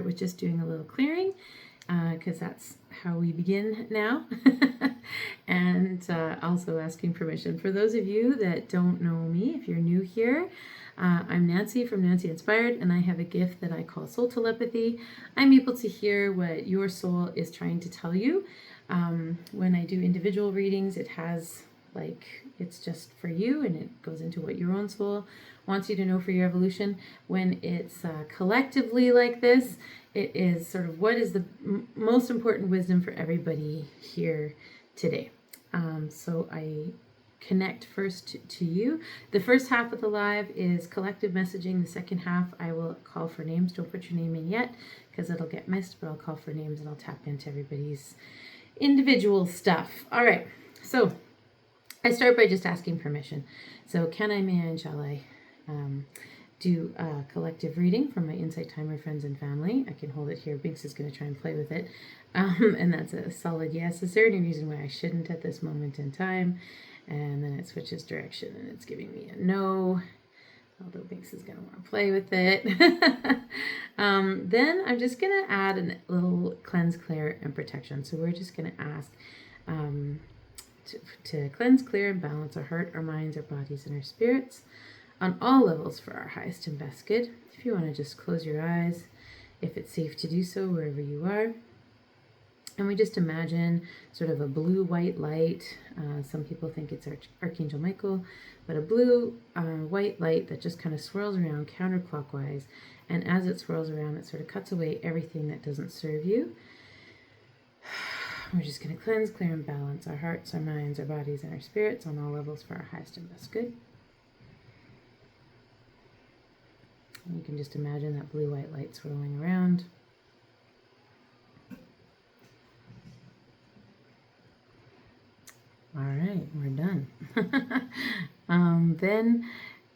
with just doing a little clearing, because that's how we begin now. And also asking permission. For those of you that don't know me, if you're new here, I'm Nancy from Nancy Inspired, and I have a gift that I call soul telepathy. I'm able to hear what your soul is trying to tell you. When I do individual readings, it has it's just for you, and it goes into what your own soul wants you to know for your evolution. When it's collectively like this, it is sort of what is the most important wisdom for everybody here today. So I connect first to you. The first half of the live is collective messaging. The second half, I will call for names. Don't put your name in yet because it'll get missed, but I'll call for names and I'll tap into everybody's individual stuff. All right, so I start by just asking permission. So can I, may I, and shall I do a collective reading from my Insight Timer friends and family? I can hold it here. Binks is going to try and play with it. And that's a solid yes. Is there any reason why I shouldn't at this moment in time? And then it switches direction and it's giving me a no, although Binks is going to want to play with it. Then I'm just going to add a little cleanse, clear, and protection. So we're just going to ask to cleanse, clear, and balance our heart, our minds, our bodies, and our spirits on all levels for our highest and best good. If you want to just close your eyes, if it's safe to do so, wherever you are. And we just imagine sort of a blue-white light. Some people think it's Archangel Michael, but a blue-white light that just kind of swirls around counterclockwise. And as it swirls around, it sort of cuts away everything that doesn't serve you. We're just going to cleanse, clear, and balance our hearts, our minds, our bodies, and our spirits on all levels for our highest and best good. And you can just imagine that blue-white light swirling around. All right, we're done. Then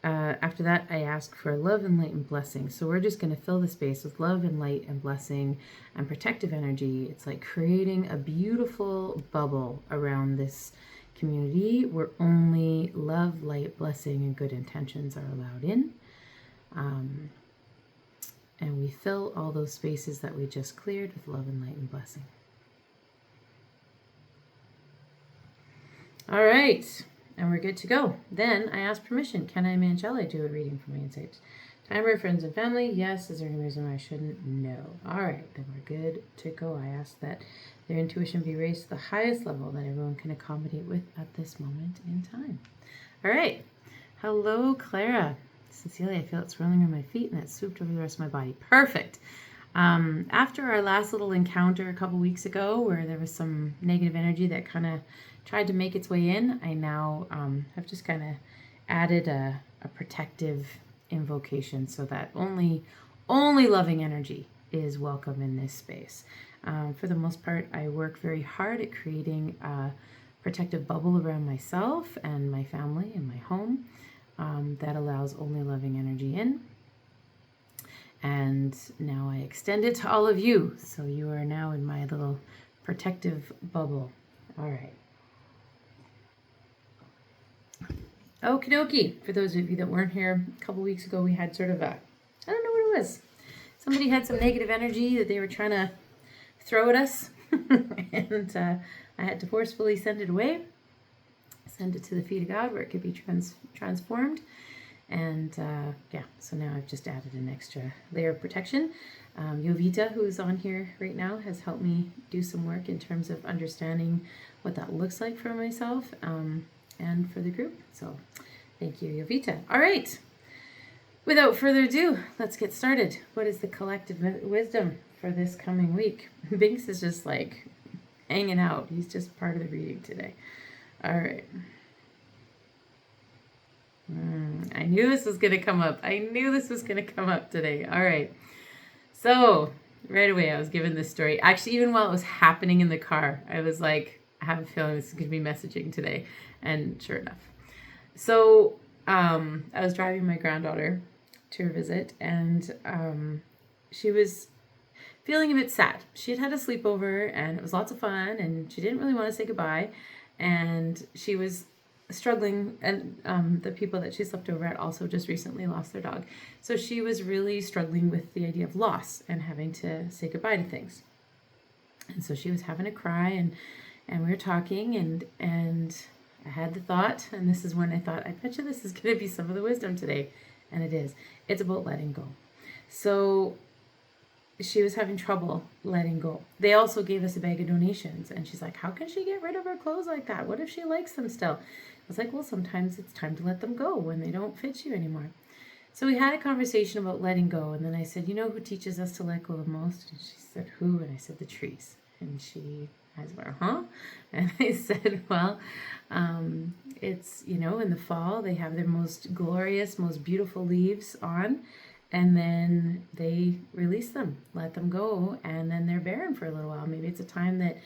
after that, I ask for love and light and blessing. So we're just going to fill the space with love and light and blessing and protective energy. It's like creating a beautiful bubble around this community where only love, light, blessing, and good intentions are allowed in. And we fill all those spaces that we just cleared with love and light and blessing. All right, and we're good to go. Then I ask permission. Can I, may, and shall I do a reading for my Insight Timer, friends and family? Yes. Is there any reason why I shouldn't? No. All right, then we're good to go. I ask that their intuition be raised to the highest level that everyone can accommodate with at this moment in time. All right. Hello, Clara. Sincerely, I feel it swirling around my feet and it's swooped over the rest of my body. Perfect. After our last little encounter a couple weeks ago where there was some negative energy that kind of tried to make its way in, I now have just kind of added a protective invocation so that only loving energy is welcome in this space. For the most part, I work very hard at creating a protective bubble around myself and my family and my home that allows only loving energy in. And now I extend it to all of you. So you are now in my little protective bubble. All right. Okie dokie. For those of you that weren't here, a couple weeks ago, we had sort of I don't know what it was. Somebody had some negative energy that they were trying to throw at us. And I had to forcefully send it away. Send it to the feet of God where it could be transformed. And so now I've just added an extra layer of protection. Jovita, who's on here right now, has helped me do some work in terms of understanding what that looks like for myself and for the group. So thank you, Jovita. All right. Without further ado, let's get started. What is the collective wisdom for this coming week? Binks is just like hanging out. He's just part of the reading today. All right. I knew this was going to come up. I knew this was going to come up today. All right. So right away, I was given this story. Actually, even while it was happening in the car, I was like, I have a feeling this is going to be messaging today. And sure enough. So I was driving my granddaughter to her visit, and she was feeling a bit sad. She had a sleepover, and it was lots of fun, and she didn't really want to say goodbye. And she was struggling, and the people that she slept over at also just recently lost their dog. So she was really struggling with the idea of loss and having to say goodbye to things. And so she was having a cry, and we were talking, and I had the thought, and this is when I thought, I bet you this is going to be some of the wisdom today. And it is. It's about letting go. So she was having trouble letting go. They also gave us a bag of donations, and she's like, how can she get rid of her clothes like that? What if she likes them still? I was like, well, sometimes it's time to let them go when they don't fit you anymore. So we had a conversation about letting go, and then I said, you know who teaches us to let go the most? And she said, who? And I said, the trees. And she has went, huh? And I said, well, it's, in the fall, they have their most glorious, most beautiful leaves on, and then they release them, let them go, and then they're barren for a little while. Maybe it's a time that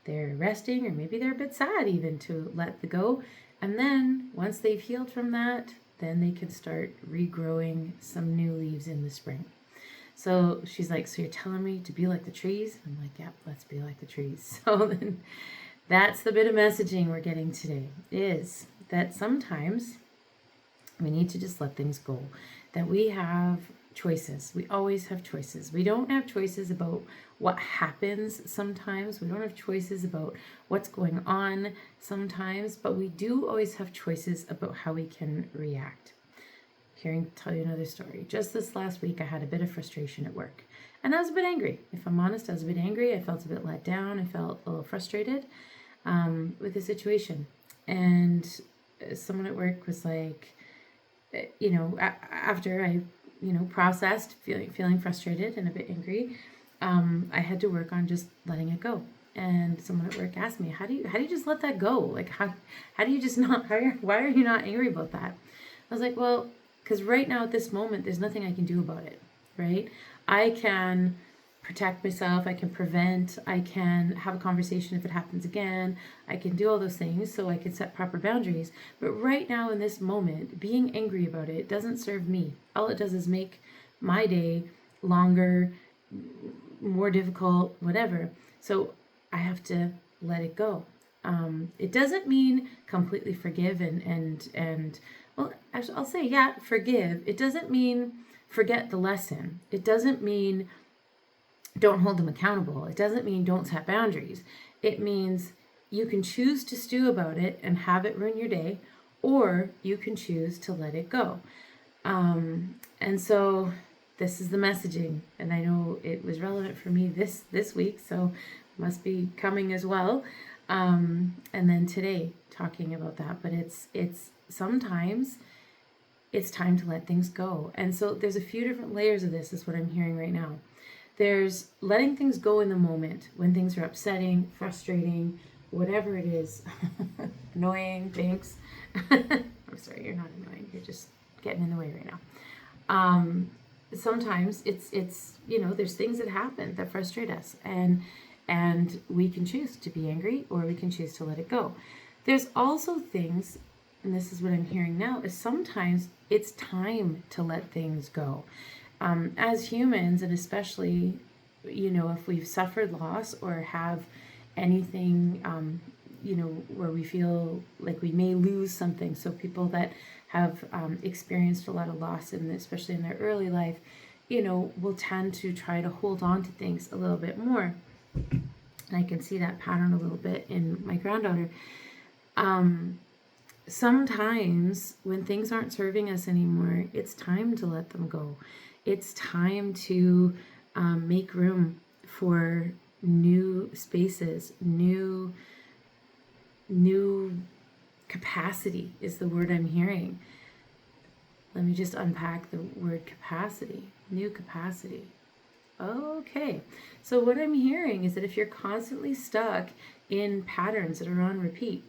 they're resting, or maybe they're a bit sad even to let the go. And then once they've healed from that, then they can start regrowing some new leaves in the spring. So she's like, so you're telling me to be like the trees? I'm like, yep, let's be like the trees. So then that's the bit of messaging we're getting today, is that sometimes we need to just let things go, that we have choices. We always have choices. We don't have choices about what happens sometimes. We don't have choices about what's going on sometimes, but we do always have choices about how we can react. Tell you another story. Just this last week, I had a bit of frustration at work. And I was a bit angry. If I'm honest, I was a bit angry. I felt a bit let down. I felt a little frustrated with the situation. And someone at work was like, after I, processed feeling frustrated and a bit angry, I had to work on just letting it go. And someone at work asked me, how do you just let that go? Like, how do you just not, why are you not angry about that? I was like, well, because right now at this moment, there's nothing I can do about it, right? I can protect myself, I can prevent, I can have a conversation if it happens again, I can do all those things so I can set proper boundaries. But right now in this moment, being angry about it doesn't serve me. All it does is make my day longer, more difficult, whatever. So I have to let it go. It doesn't mean completely forgive and well, actually, I'll say, yeah, forgive. It doesn't mean forget the lesson. It doesn't mean don't hold them accountable. It doesn't mean don't set boundaries. It means you can choose to stew about it and have it ruin your day, or you can choose to let it go. And so this is the messaging, and I know it was relevant for me this week, so must be coming as well. And then today talking about that, but it's sometimes it's time to let things go. And so there's a few different layers of this is what I'm hearing right now. There's letting things go in the moment when things are upsetting, frustrating, whatever it is, annoying, thanks. I'm sorry, you're not annoying. You're just getting in the way right now. Sometimes it's there's things that happen that frustrate us, and we can choose to be angry or we can choose to let it go. There's also things, and this is what I'm hearing now, is sometimes it's time to let things go. As humans, and especially, if we've suffered loss or have anything, where we feel like we may lose something. So people that have experienced a lot of loss, and especially in their early life, will tend to try to hold on to things a little bit more. And I can see that pattern a little bit in my granddaughter. Sometimes when things aren't serving us anymore, it's time to let them go. It's time to make room for new spaces, new capacity is the word I'm hearing. Let me just unpack the word capacity. New capacity. Okay, so what I'm hearing is that if you're constantly stuck in patterns that are on repeat,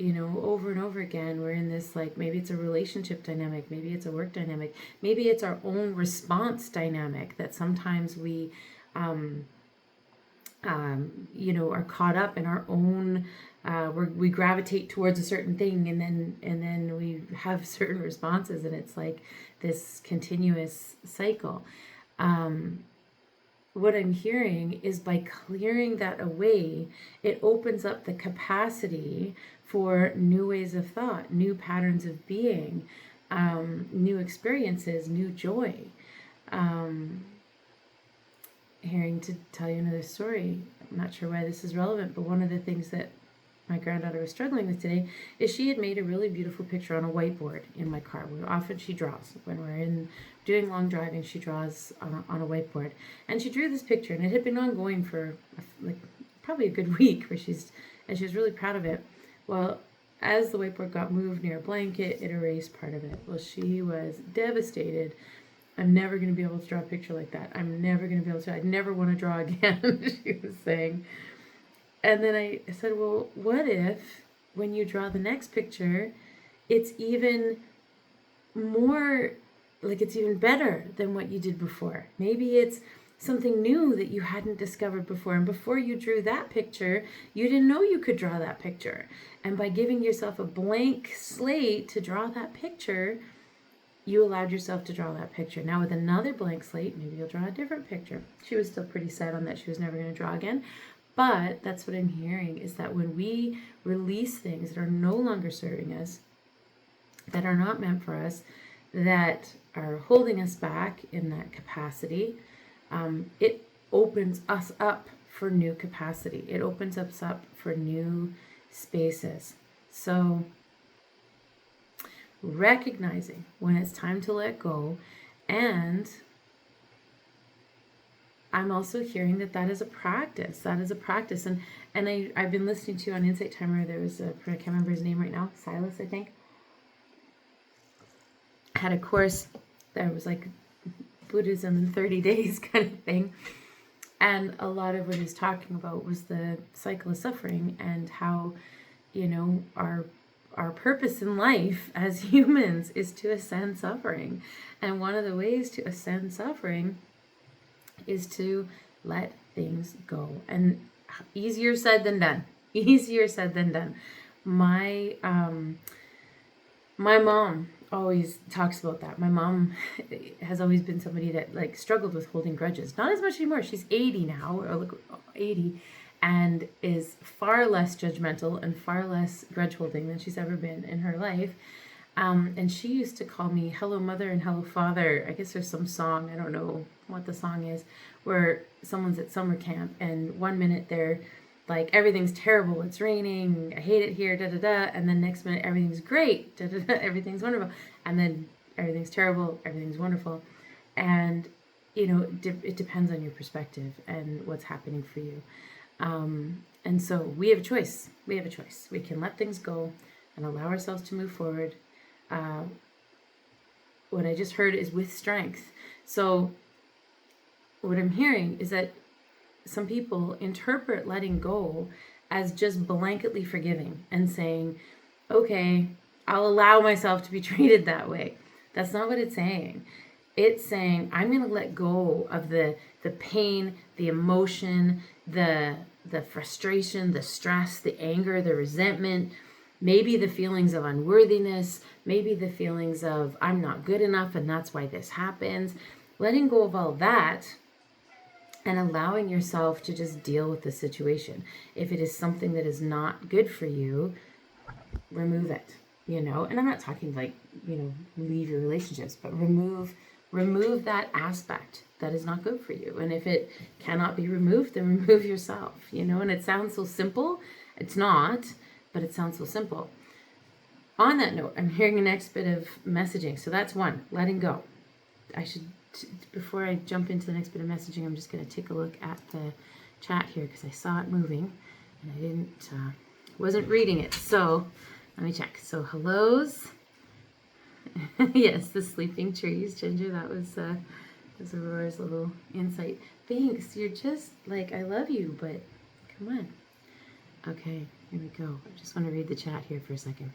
over and over again, we're in this, like, maybe it's a relationship dynamic, maybe it's a work dynamic, maybe it's our own response dynamic that sometimes we, are caught up in our own, we gravitate towards a certain thing, and then we have certain responses, and it's like this continuous cycle. what I'm hearing is by clearing that away, it opens up the capacity for new ways of thought, new patterns of being, new experiences, new joy. Hearing to tell you another story, I'm not sure why this is relevant, but one of the things that my granddaughter was struggling with today is she had made a really beautiful picture on a whiteboard in my car. Often she draws. When we're doing long driving, she draws on a whiteboard. And she drew this picture, and it had been ongoing for probably a good week, and she was really proud of it. Well, as the whiteboard got moved near a blanket, it erased part of it. Well, she was devastated. I'm never going to be able to draw a picture like that. I'm never going to be able to. I'd never want to draw again, she was saying. And then I said, well, what if when you draw the next picture, it's even more, it's even better than what you did before? Maybe it's something new that you hadn't discovered before. And before you drew that picture, you didn't know you could draw that picture. And by giving yourself a blank slate to draw that picture, you allowed yourself to draw that picture. Now with another blank slate, maybe you'll draw a different picture. She was still pretty sad on that. She was never going to draw again. But that's what I'm hearing, is that when we release things that are no longer serving us, that are not meant for us, that are holding us back in that capacity, it opens us up for new capacity. It opens us up for new spaces. So recognizing when it's time to let go, and I'm also hearing that is a practice. That is a practice. And I've been listening to on Insight Timer, there was I can't remember his name right now, Silas, I think, had a course that was like Buddhism in 30 days kind of thing. And a lot of what he was talking about was the cycle of suffering, and how, our purpose in life as humans is to ascend suffering. And one of the ways to ascend suffering is to let things go. And easier said than done. Easier said than done. My mom always talks about that. My mom has always been somebody that struggled with holding grudges. Not as much anymore. She's 80 now, or 80, and is far less judgmental and far less grudge holding than she's ever been in her life. And she used to call me Hello Mother and Hello Father. I guess there's some song, I don't know what the song is, where someone's at summer camp and 1 minute they're like, everything's terrible, it's raining, I hate it here, da da da, and then next minute everything's great, da da da, everything's wonderful, and then everything's terrible, everything's wonderful. And it depends on your perspective and what's happening for you. And so we have a choice. We can let things go and allow ourselves to move forward. What I just heard is with strength. So what I'm hearing is that some people interpret letting go as just blanketly forgiving and saying, okay, I'll allow myself to be treated that way. That's not what it's saying. It's saying, I'm going to let go of the pain, the emotion, the frustration, the stress, the anger, the resentment, maybe the feelings of unworthiness, maybe the feelings of I'm not good enough and that's why this happens. Letting go of all that and allowing yourself to just deal with the situation. If it is something that is not good for you, remove it, And I'm not talking leave your relationships, but remove that aspect that is not good for you. And if it cannot be removed, then remove yourself, And it sounds so simple. It's not, but it sounds so simple. On that note, I'm hearing the next bit of messaging. So that's one, letting go. Before I jump into the next bit of messaging, I'm just going to take a look at the chat here because I saw it moving and I wasn't reading it. So let me check. So hellos. Yes, the sleeping trees, Ginger. That was Aurora's little insight. Thanks. You're just I love you, but come on. Okay, here we go. I just want to read the chat here for a second.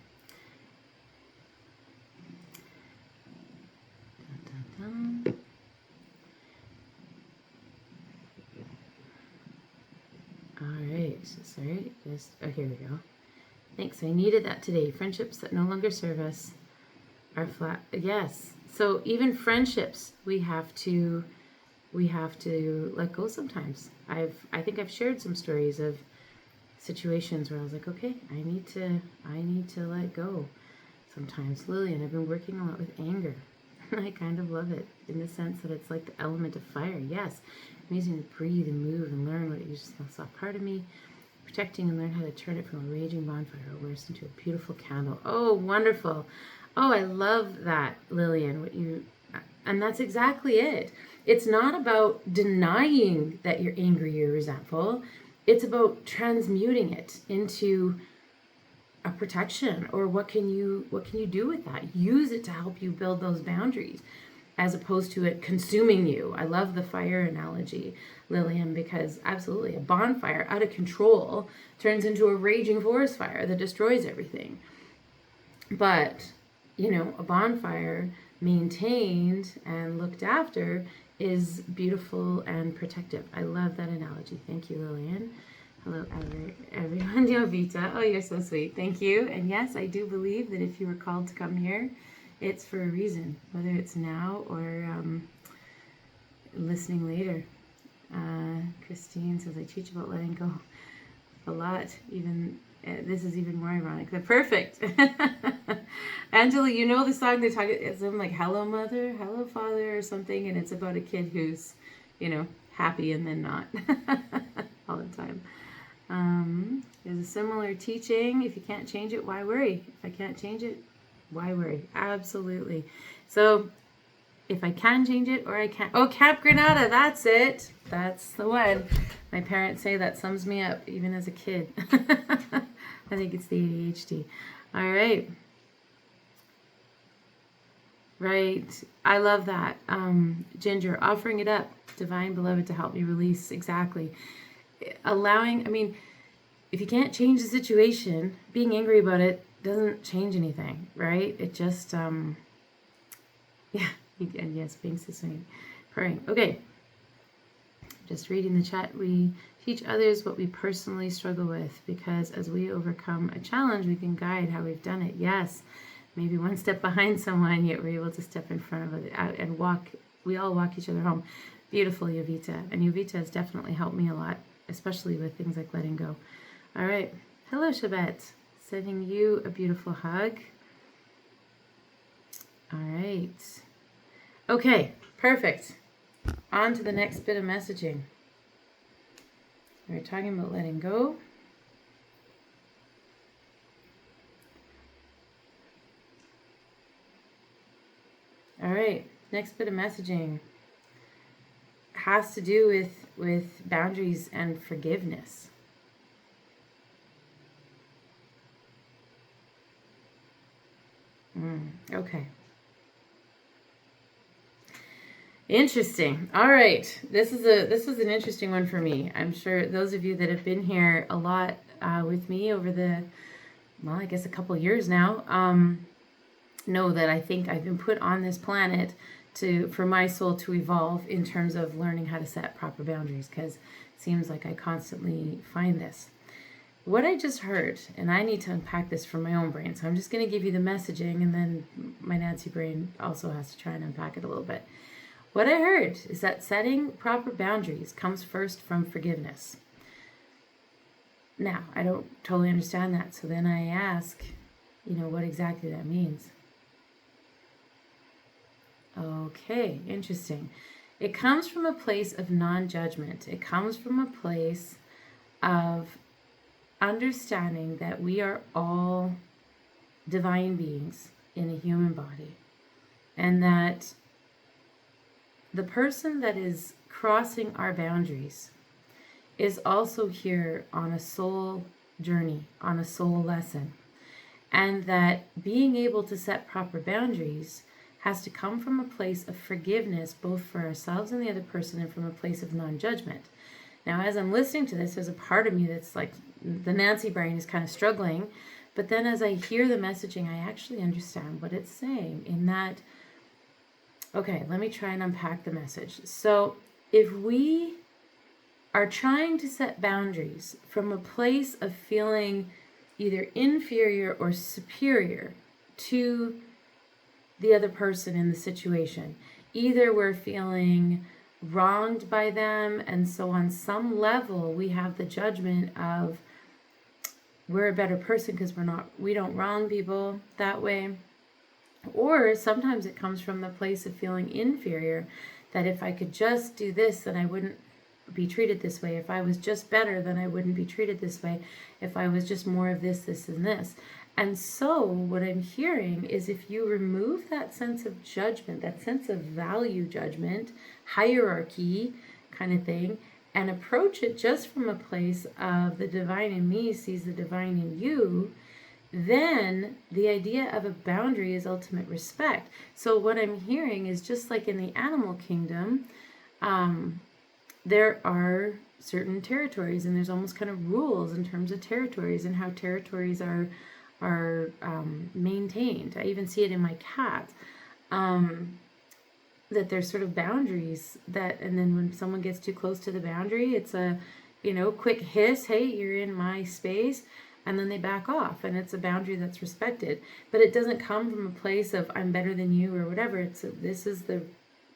Dun, dun, dun. All right, sorry, here we go. Thanks, I needed that today. Friendships that no longer serve us are flat. Yes, so even friendships, we have to we have to let go sometimes. I think I've shared some stories of situations where I was like, okay, I need to let go sometimes. Lillian, I've been working a lot with anger. I kind of love it in the sense that it's like the element of fire. Yes, amazing to breathe and move and learn what it is, a soft part of me. Protecting and learn how to turn it from a raging bonfire or worse into a beautiful candle. Oh, wonderful. Oh, I love that, Lillian. And that's exactly it. It's not about denying that you're angry or resentful. It's about transmuting it into a protection, or what can you do with that? Use it to help you build those boundaries as opposed to it consuming you. I love the fire analogy, Lillian, because absolutely a bonfire out of control turns into a raging forest fire that destroys everything. But, a bonfire maintained and looked after is beautiful and protective. I love that analogy. Thank you, Lillian. Hello, everyone. Jovita. Oh, you're so sweet. Thank you. And yes, I do believe that if you were called to come here, it's for a reason, whether it's now or listening later. Christine says, I teach about letting go a lot. Even this is even more ironic. They're perfect. Angela, you know the song they're talking, it's like Hello Mother, Hello Father or something, and it's about a kid who's, happy and then not all the time. There's a similar teaching. If you can't change it, why worry? If I can't change it, why worry? Absolutely. So if I can change it or I can't. Oh, Camp Granada, that's it. That's the one. My parents say that sums me up, even as a kid. I think it's the ADHD. All right. Right. I love that. Ginger, offering it up, divine beloved to help me release. Exactly. Allowing, if you can't change the situation, being angry about it doesn't change anything, right? It just, and yes, being sustained, praying. Okay. Just reading the chat. We teach others what we personally struggle with, because as we overcome a challenge, we can guide how we've done it. Yes. Maybe one step behind someone, yet we're able to step in front of it and walk. We all walk each other home. Beautiful, Jovita. And Jovita has definitely helped me a lot, especially with things like letting go. All right. Hello, Shabette. Sending you a beautiful hug. All right. Okay, perfect. On to the next bit of messaging. We're talking about letting go. All right, next bit of messaging has to do with boundaries and forgiveness. Okay. Interesting. All right. This is an interesting one for me. I'm sure those of you that have been here a lot with me over I guess a couple years now, know that I think I've been put on this planet for my soul to evolve in terms of learning how to set proper boundaries, because it seems like I constantly find this. What I just heard, and I need to unpack this from my own brain, so I'm just going to give you the messaging, and then my Nancy brain also has to try and unpack it a little bit. What I heard is that setting proper boundaries comes first from forgiveness. Now, I don't totally understand that, so then I ask, what exactly that means. Okay, interesting. It comes from a place of non-judgment. It comes from a place of understanding that we are all divine beings in a human body, and that the person that is crossing our boundaries is also here on a soul journey, on a soul lesson, and that being able to set proper boundaries has to come from a place of forgiveness, both for ourselves and the other person, and from a place of non-judgment. Now, as I'm listening to this, there's a part of me that's like, the Nancy brain is kind of struggling, but then as I hear the messaging, I actually understand what it's saying in that. Okay, let me try and unpack the message. So if we are trying to set boundaries from a place of feeling either inferior or superior to the other person in the situation, either we're feeling wronged by them. And so on some level, we have the judgment of we're a better person because we don't wrong people that way. Or sometimes it comes from the place of feeling inferior, that if I could just do this, then I wouldn't be treated this way. If I was just better, then I wouldn't be treated this way. If I was just more of this, this, and this. And so what I'm hearing is if you remove that sense of judgment, that sense of value judgment, hierarchy kind of thing, and approach it just from a place of the divine in me sees the divine in you, then the idea of a boundary is ultimate respect. So what I'm hearing is just like in the animal kingdom, there are certain territories, and there's almost kind of rules in terms of territories and how territories are maintained. I even see it in my cat, that there's sort of boundaries that, and then when someone gets too close to the boundary, it's a, quick hiss, hey, you're in my space, and then they back off, and it's a boundary that's respected. But it doesn't come from a place of I'm better than you or whatever. This is the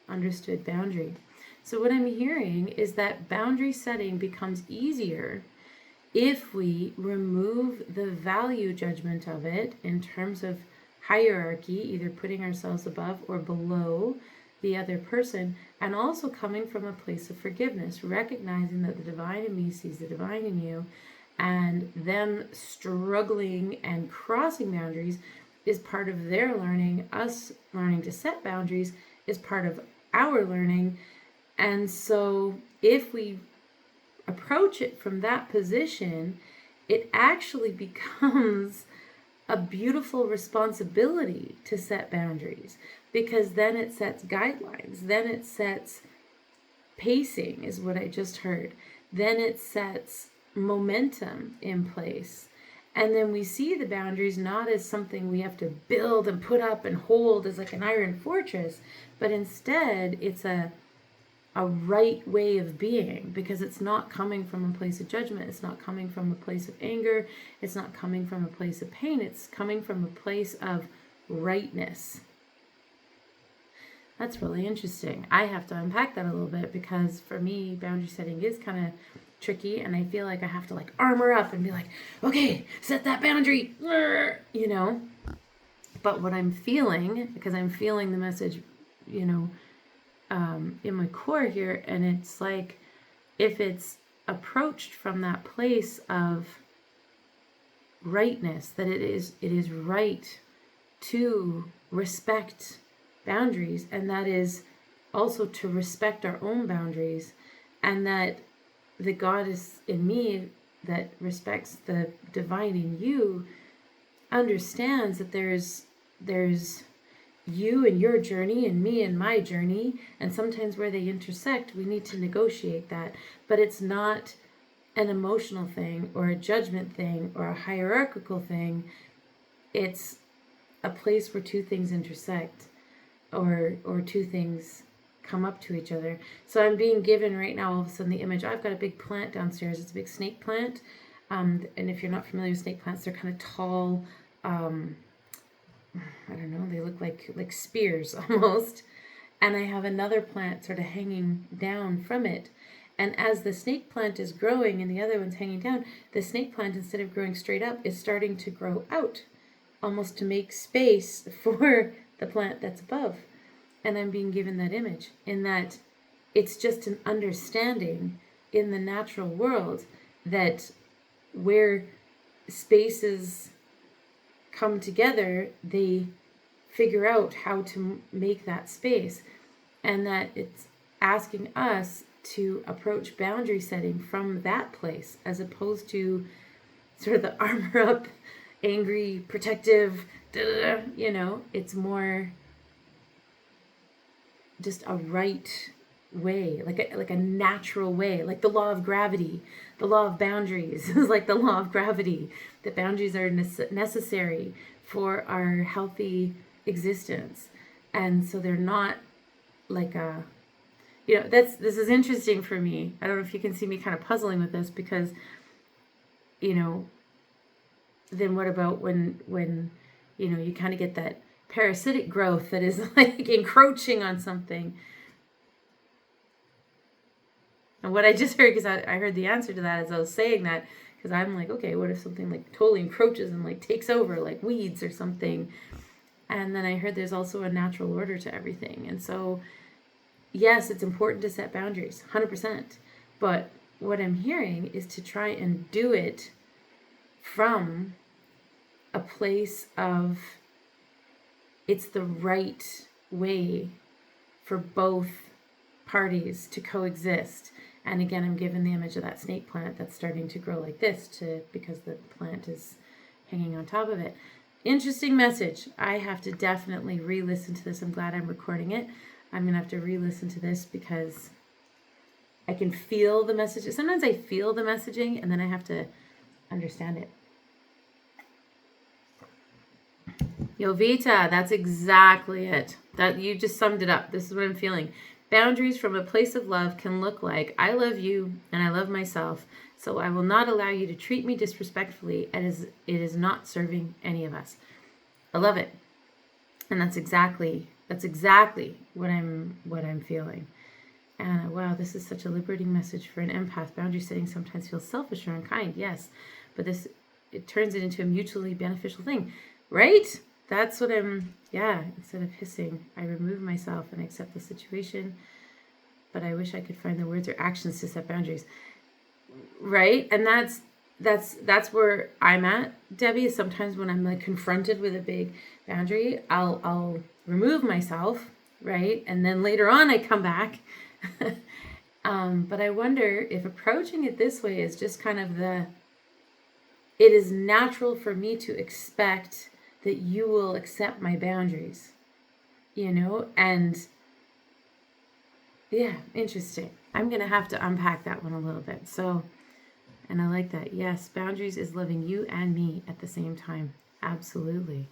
understood boundary. So what I'm hearing is that boundary setting becomes easier if we remove the value judgment of it in terms of hierarchy, either putting ourselves above or below the other person, and also coming from a place of forgiveness, recognizing that the divine in me sees the divine in you, and them struggling and crossing boundaries is part of their learning. Us learning to set boundaries is part of our learning. And so if we approach it from that position, it actually becomes a beautiful responsibility to set boundaries, because then it sets guidelines, then it sets pacing, is what I just heard, then it sets momentum in place. And then we see the boundaries not as something we have to build and put up and hold as like an iron fortress, but instead it's a right way of being, because it's not coming from a place of judgment, it's not coming from a place of anger, it's not coming from a place of pain, it's coming from a place of rightness. That's really interesting. I have to unpack that a little bit, because for me, boundary setting is kind of tricky, and I feel like I have to like armor up and be like, okay, set that boundary, But what I'm feeling, because I'm feeling the message, in my core here, and it's like, if it's approached from that place of rightness, that it is right to respect boundaries, and that is also to respect our own boundaries, and that the God is in me that respects the divine in you understands that there's you and your journey and me and my journey, and sometimes where they intersect we need to negotiate that, but it's not an emotional thing or a judgment thing or a hierarchical thing. It's a place where two things intersect, or two things come up to each other. So I'm being given right now all of a sudden the image, I've got a big plant downstairs, it's a big snake plant, and if you're not familiar with snake plants, they're kind of tall, I don't know, they look like spears almost. And I have another plant sort of hanging down from it. And as the snake plant is growing and the other one's hanging down, the snake plant, instead of growing straight up, is starting to grow out, almost to make space for the plant that's above. And I'm being given that image, in that it's just an understanding in the natural world that where spaces come together, they figure out how to make that space, and that it's asking us to approach boundary setting from that place, as opposed to sort of the armor up, angry, protective, it's more just a right way, like a natural way, like the law of gravity. The law of boundaries is like the law of gravity. That boundaries are necessary for our healthy existence, and so they're not like a, this is interesting for me. I don't know if you can see me kind of puzzling with this, because then what about when you kind of get that parasitic growth that is like encroaching on something. And what I just heard, because I heard the answer to that as I was saying that, because I'm like, okay, what if something like totally encroaches and like takes over, like weeds or something? And then I heard there's also a natural order to everything. And so, yes, it's important to set boundaries, 100%. But what I'm hearing is to try and do it from a place of it's the right way for both parties to coexist. And again, I'm given the image of that snake plant that's starting to grow like this because the plant is hanging on top of it. Interesting message. I have to definitely re-listen to this. I'm glad I'm recording it. I'm going to have to re-listen to this because I can feel the message. Sometimes I feel the messaging and then I have to understand it. Yovita, that's exactly it. That you just summed it up. This is what I'm feeling. Boundaries from a place of love can look like, I love you and I love myself, so I will not allow you to treat me disrespectfully as it is not serving any of us. I love it. And that's exactly what I'm feeling. And wow, this is such a liberating message for an empath. Boundary setting sometimes feels selfish or unkind, yes, but it turns it into a mutually beneficial thing, right? That's what instead of hissing, I remove myself and accept the situation, but I wish I could find the words or actions to set boundaries, right? And that's where I'm at, Debbie. Is sometimes when I'm like confronted with a big boundary, I'll remove myself, right? And then later on I come back. But I wonder if approaching it this way is just kind of it is natural for me to expect that you will accept my boundaries, and yeah, interesting. I'm going to have to unpack that one a little bit. So, and I like that. Yes, boundaries is loving you and me at the same time. Absolutely.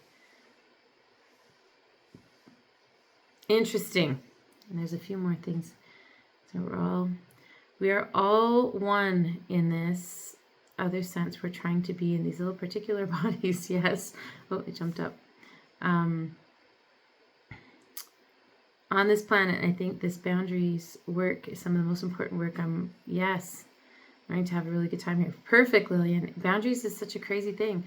Interesting. And there's a few more things. So we are all one in this other sense. We're trying to be in these little particular bodies. Yes. Oh, it jumped up. On this planet, I think this boundaries work is some of the most important work. I'm going to have a really good time here. Perfect, Lillian. Boundaries is such a crazy thing.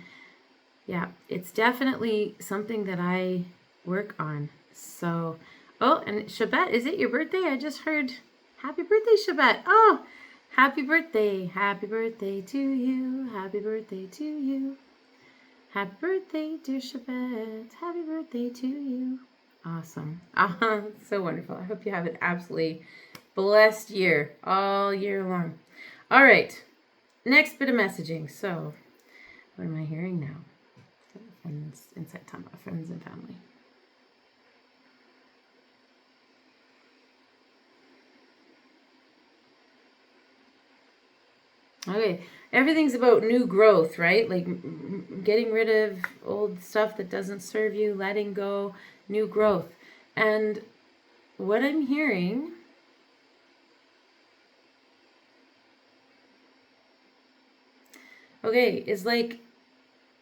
Yeah, it's definitely something that I work on. So, oh, and Shabbat, is it your birthday? I just heard happy birthday, Shabbat. Oh, happy birthday. Happy birthday to you. Happy birthday to you. Happy birthday, dear Shabbat. Happy birthday to you. Awesome. So wonderful. I hope you have an absolutely blessed year all year long. All right. Next bit of messaging. So, what am I hearing now? Friends, insight time about friends and family. Okay, everything's about new growth, right? Like getting rid of old stuff that doesn't serve you, letting go, new growth. And what I'm hearing is like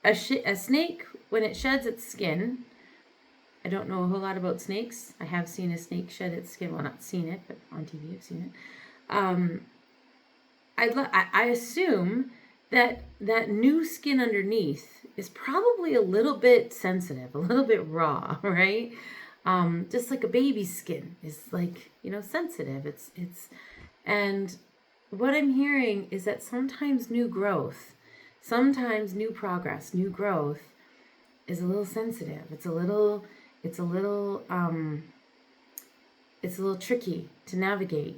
a snake when it sheds its skin. I don't know a whole lot about snakes. I have seen a snake shed its skin. Well, not seen it, but on TV I've seen it. I assume that new skin underneath is probably a little bit sensitive, a little bit raw, right? Just like a baby's skin is like, sensitive. And what I'm hearing is that sometimes new growth, sometimes new progress, new growth is a little sensitive. It's a little tricky to navigate.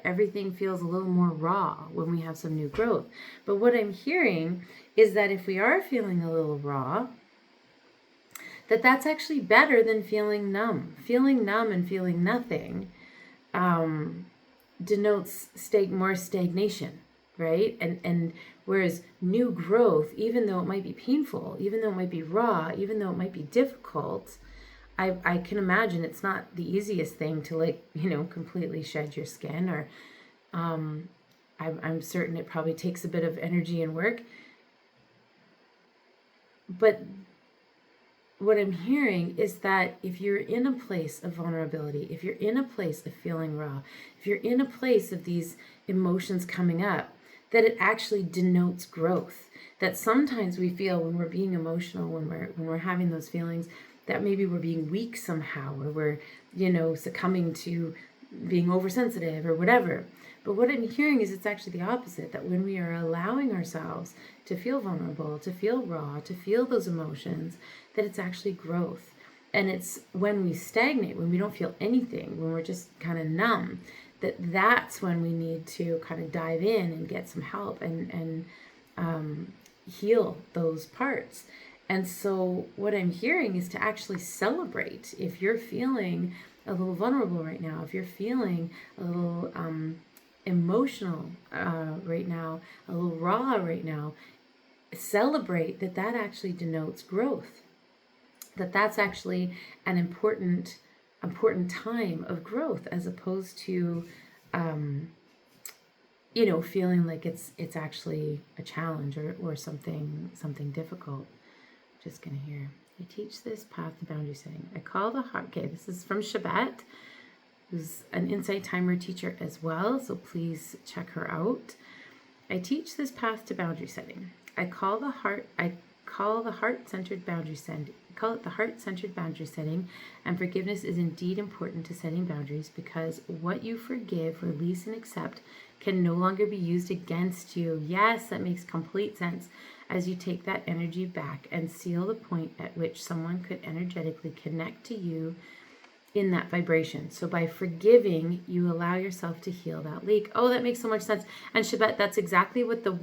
Everything feels a little more raw when we have some new growth. But what I'm hearing is that if we are feeling a little raw, that's actually better than feeling numb. Feeling numb and feeling nothing denotes more stagnation, right? And whereas new growth, even though it might be painful, even though it might be raw, even though it might be difficult, I can imagine it's not the easiest thing to completely shed your skin, or I'm certain it probably takes a bit of energy and work. But what I'm hearing is that if you're in a place of vulnerability, if you're in a place of feeling raw, if you're in a place of these emotions coming up, that it actually denotes growth. That sometimes we feel when we're being emotional, when we're having those feelings, that maybe we're being weak somehow, or we're, succumbing to being oversensitive or whatever. But what I'm hearing is it's actually the opposite, that when we are allowing ourselves to feel vulnerable, to feel raw, to feel those emotions, that it's actually growth. And it's when we stagnate, when we don't feel anything, when we're just kind of numb, that's when we need to kind of dive in and get some help and heal those parts. And so what I'm hearing is to actually celebrate. If you're feeling a little vulnerable right now, if you're feeling a little emotional right now, a little raw right now, celebrate that actually denotes growth. That's actually an important time of growth, as opposed to feeling like it's actually a challenge or something difficult. Just gonna hear, I teach this path to boundary setting. I call the heart. Okay, this is from Shabbat, who's an Insight Timer teacher as well, so please check her out. I teach this path to boundary setting. I call the heart-centered boundary setting. Call it the heart-centered boundary setting, and forgiveness is indeed important to setting boundaries, because what you forgive, release, and accept can no longer be used against you. Yes, that makes complete sense. As you take that energy back and seal the point at which someone could energetically connect to you in that vibration. So by forgiving, you allow yourself to heal that leak. Oh, that makes so much sense. And Shabbat, that's exactly what the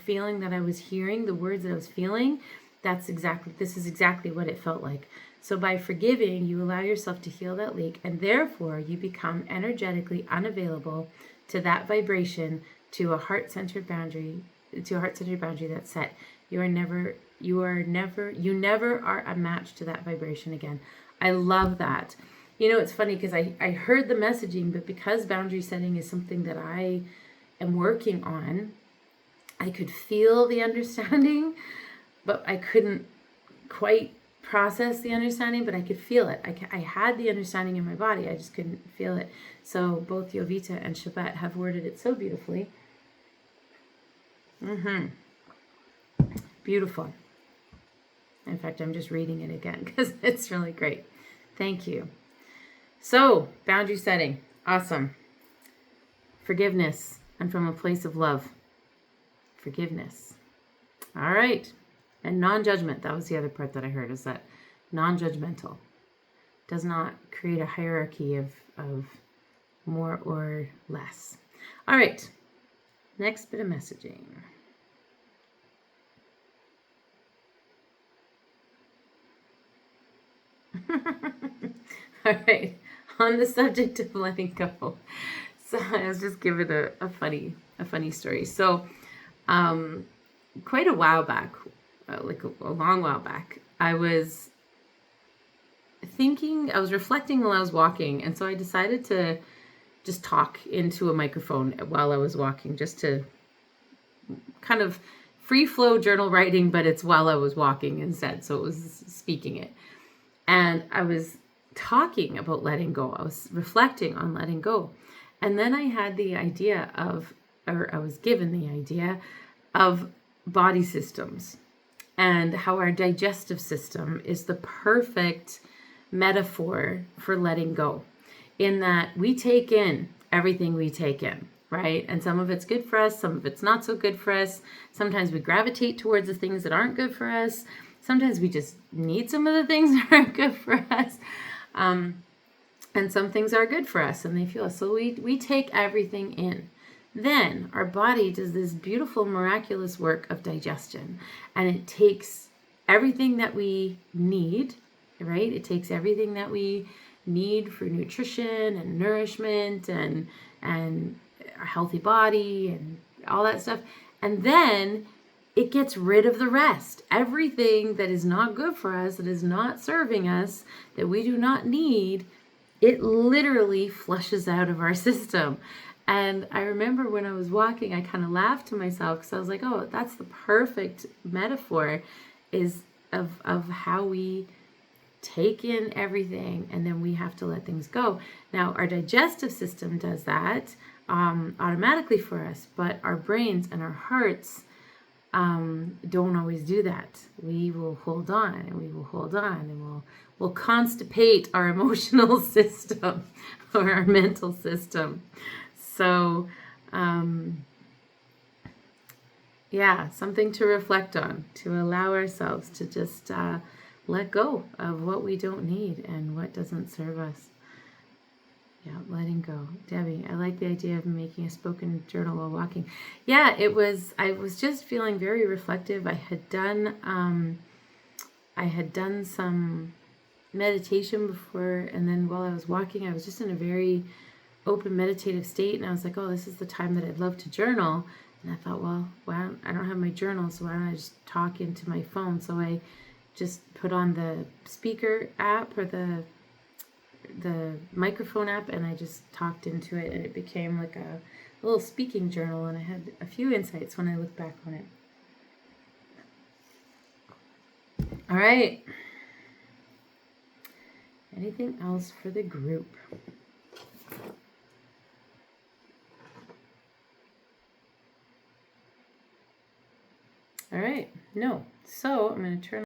feeling that I was hearing, the words that I was feeling, this is exactly what it felt like. So by forgiving, you allow yourself to heal that leak, and therefore you become energetically unavailable to that vibration, to a heart-centered boundary that's set. You never are a match to that vibration again. I love that. It's funny because I heard the messaging, but because boundary setting is something that I am working on, I could feel the understanding, but I couldn't quite process the understanding, but I could feel it. I had the understanding in my body, I just couldn't feel it. So both Yovita and Shabbat have worded it so beautifully. Beautiful. In fact, I'm just reading it again because it's really great. Thank you. So, boundary setting. Awesome. Forgiveness, and from a place of love. Forgiveness. All right. And non-judgment. That was the other part that I heard, is that non-judgmental. Does not create a hierarchy of more or less. All right. Next bit of messaging. All right. On the subject of letting go. So I was just giving a funny story. So quite a while back, like a long while back, I was reflecting while I was walking, and so I decided to just talk into a microphone while I was walking, just to kind of free flow journal writing, but it's while I was walking instead, so it was speaking it. And I was talking about letting go. I was reflecting on letting go. And then I had the idea I was given the idea of body systems, and how our digestive system is the perfect metaphor for letting go, in that we take in everything we take in, right? And some of it's good for us, some of it's not so good for us. Sometimes we gravitate towards the things that aren't good for us. Sometimes we just need some of the things that aren't good for us. And some things are good for us and they fuel us. So we take everything in. Then our body does this beautiful, miraculous work of digestion. And it takes everything that we need, right? It takes everything that we need for nutrition and nourishment and a healthy body and all that stuff. And then it gets rid of the rest. Everything that is not good for us, that is not serving us, that we do not need, it literally flushes out of our system. And I remember when I was walking, I kind of laughed to myself because I was like, oh, that's the perfect metaphor is of how we take in everything, and then we have to let things go. Now, our digestive system does that automatically for us, but our brains and our hearts don't always do that. We will hold on and we will hold on and we'll constipate our emotional system or our mental system. So, yeah, something to reflect on, to allow ourselves to just let go of what we don't need and what doesn't serve us. Yeah, letting go. Debbie, I like the idea of making a spoken journal while walking. Yeah, I was just feeling very reflective. I had done some meditation before, and then while I was walking, I was just in a very open meditative state, and I was like, oh, this is the time that I'd love to journal. And I thought, well, I don't have my journal, so why don't I just talk into my phone? So I just put on the speaker app or the microphone app, and I just talked into it, and it became like a little speaking journal, and I had a few insights when I look back on it. All right. Anything else for the group? All right. No. So I'm going to turn